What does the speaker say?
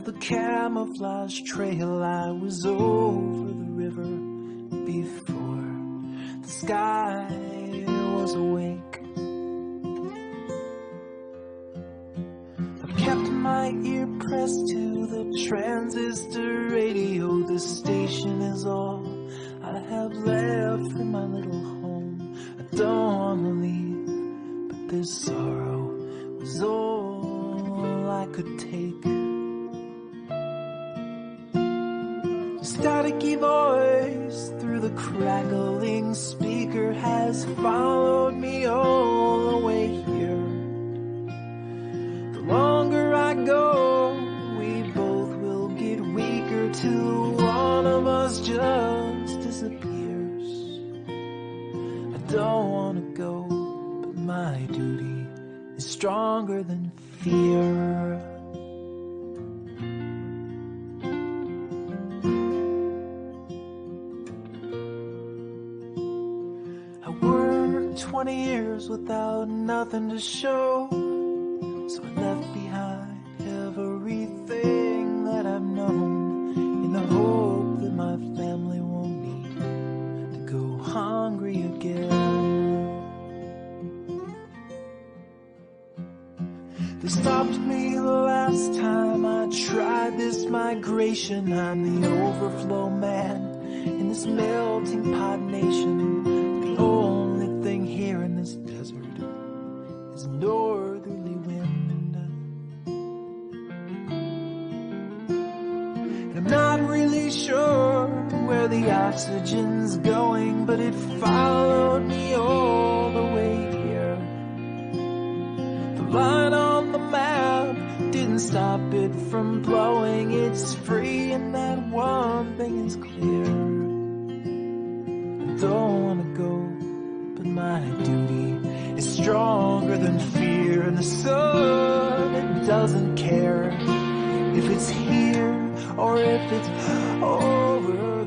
the camouflage trail. I was over the river before the sky was awake. I've kept my ear pressed to the transistor radio. This station is all I have left from my little home. I don't wanna leave, but this sorrow was all I could take. Staticky voice through the crackling speaker has followed me all the way here. The longer I go, we both will get weaker till one of us just disappears. I don't wanna go, but my duty is stronger than fear. I worked 20 years without nothing to show, so I left behind everything that I've known, in the hope that my family won't need to go hungry again. They stopped me the last time I tried this migration. I'm the overflow man in this melting pot nation. The only thing here in this desert is northerly wind. And I'm not really sure where the oxygen's going, but it followed me all the way here. The line on the map didn't stop it from blowing. It's free, and that one thing is clear. I don't wanna go, but my duty is stronger than fear. And the sun, it doesn't care if it's here or if it's over